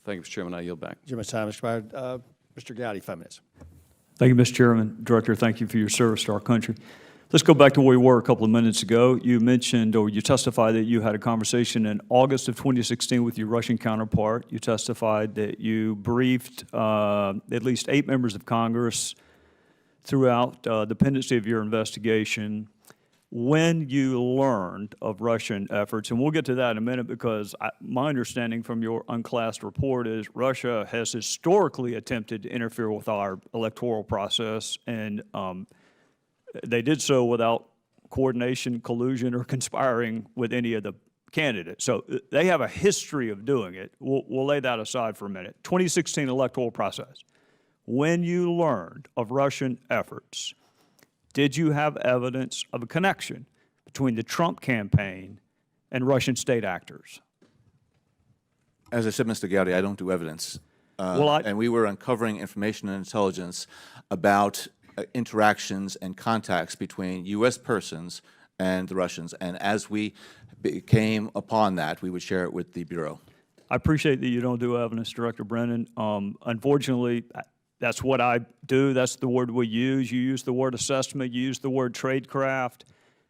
Thank you, Mr. Chairman. I yield back. Much time expired. Mr. Gowdy, 5 minutes. Thank you, Mr. Chairman. Director, thank you for your service to our country. Let's go back to where we were a couple of minutes ago. You mentioned, or you testified that you had a conversation in August of 2016 with your Russian counterpart. You testified that you briefed at least 8 members of Congress throughout the pendency of your investigation when you learned of Russian efforts. And we'll get to that in a minute because my understanding from your unclassed report is Russia has historically attempted to interfere with our electoral process, and they did so without coordination, collusion, or conspiring with any of the candidates. So they have a history of doing it. We'll lay that aside for a minute. 2016 electoral process. When you learned of Russian efforts, did you have evidence of a connection between the Trump campaign and Russian state actors? As I said, Mr. Gowdy, I don't do evidence. And we were uncovering information and intelligence about interactions and contacts between U.S. persons and the Russians. And as we came upon that, we would share it with the Bureau. I appreciate that you don't do evidence, Director Brennan. Unfortunately, that's what I do. That's the word we use. You use the word assessment. You use the word tradecraft.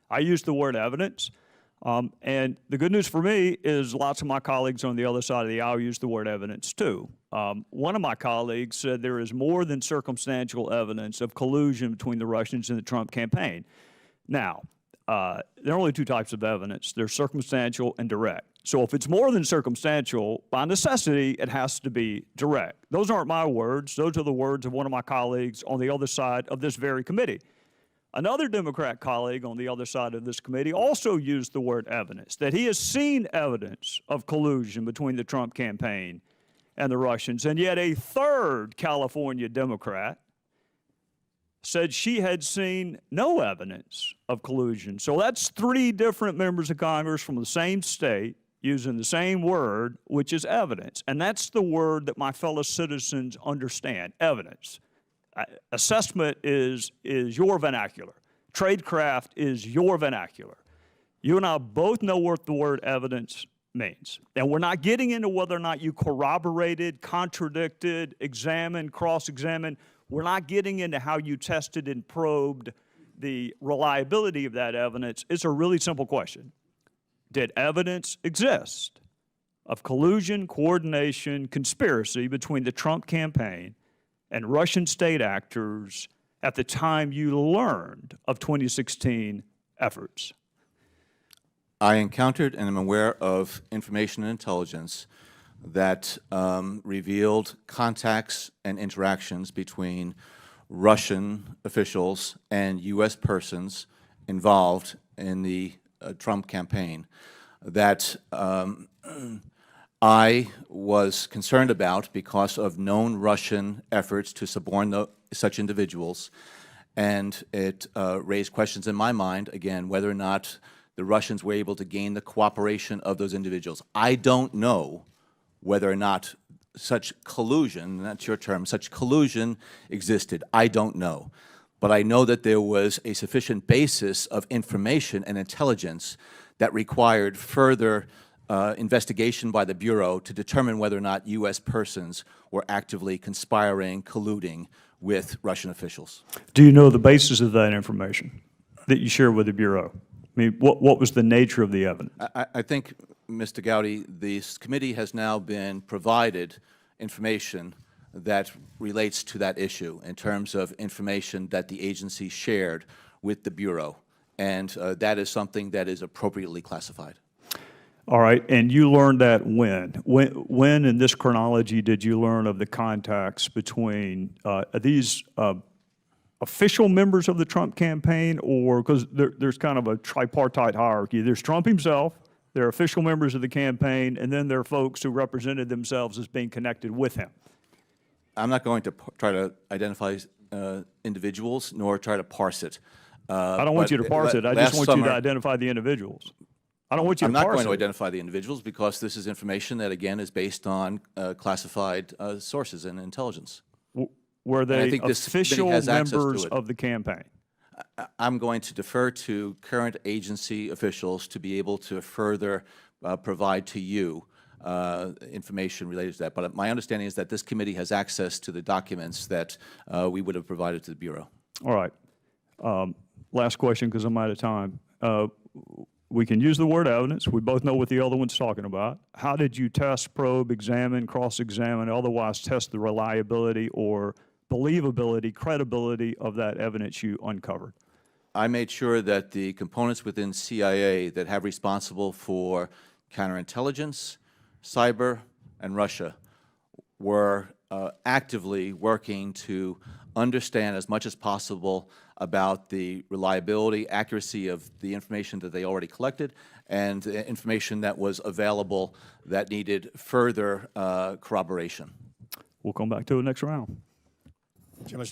I use the word evidence. And the good news for me is lots of my colleagues on the other side of the aisle use the word evidence too. One of my colleagues said there is more than circumstantial evidence of collusion between the Russians and the Trump campaign. Now, there are only 2 types of evidence. There's circumstantial and direct. So if it's more than circumstantial, by necessity, it has to be direct. Those aren't my words. Those are the words of one of my colleagues on the other side of this very committee. Another Democrat colleague on the other side of this committee also used the word evidence, that he has seen evidence of collusion between the Trump campaign and the Russians. And yet a third California Democrat said she had seen no evidence of collusion. So that's 3 different members of Congress from the same state using the same word, which is evidence. And that's the word that my fellow citizens understand, evidence. Assessment is your vernacular. Tradecraft is your vernacular. You and I both know what the word evidence means. And we're not getting into whether or not you corroborated, contradicted, examined, cross-examined. We're not getting into how you tested and probed the reliability of that evidence. It's a really simple question. Did evidence exist of collusion, coordination, conspiracy between the Trump campaign and Russian state actors at the time you learned of 2016 efforts? I encountered and am aware of information and intelligence that revealed contacts and interactions between Russian officials and U.S. persons involved in the Trump campaign that I was concerned about because of known Russian efforts to suborn such individuals, and it raised questions in my mind, again, whether or not the Russians were able to gain the cooperation of those individuals. I don't know whether or not such collusion, that's your term, such collusion existed. I don't know. But I know that there was a sufficient basis of information and intelligence that required further investigation by the Bureau to determine whether or not U.S. persons were actively conspiring, colluding with Russian officials. Do you know the basis of that information that you share with the Bureau? I mean, what was the nature of the evidence? I think, Mr. Gowdy, this committee has now been provided information that relates to that issue in terms of information that the agency shared with the Bureau, and that is something that is appropriately classified. All right, and you learned that when? When in this chronology did you learn of the contacts between these official members of the Trump campaign, or because there's kind of a tripartite hierarchy. There's Trump himself, there are official members of the campaign, and then there are folks who represented themselves as being connected with him. I'm not going to try to identify individuals nor try to parse it. I don't want you to parse it. I just want you to identify the individuals. I don't want you to parse it. I'm not going to identify the individuals because this is information that, again, is based on classified sources and intelligence. Were they official members of the campaign? I'm going to defer to current agency officials to be able to further provide to you information related to that. But my understanding is that this committee has access to the documents that we would have provided to the Bureau. All right. Last question, because I'm out of time. We can use the word evidence. We both know what the other one's talking about. How did you test, probe, examine, cross-examine, otherwise test the reliability or believability, credibility of that evidence you uncovered? I made sure that the components within CIA that have responsible for counterintelligence, cyber, and Russia were actively working to understand as much as possible about the reliability, accuracy of the information that they already collected, and information that was available that needed further corroboration. We'll come back to it next round. Gentleman's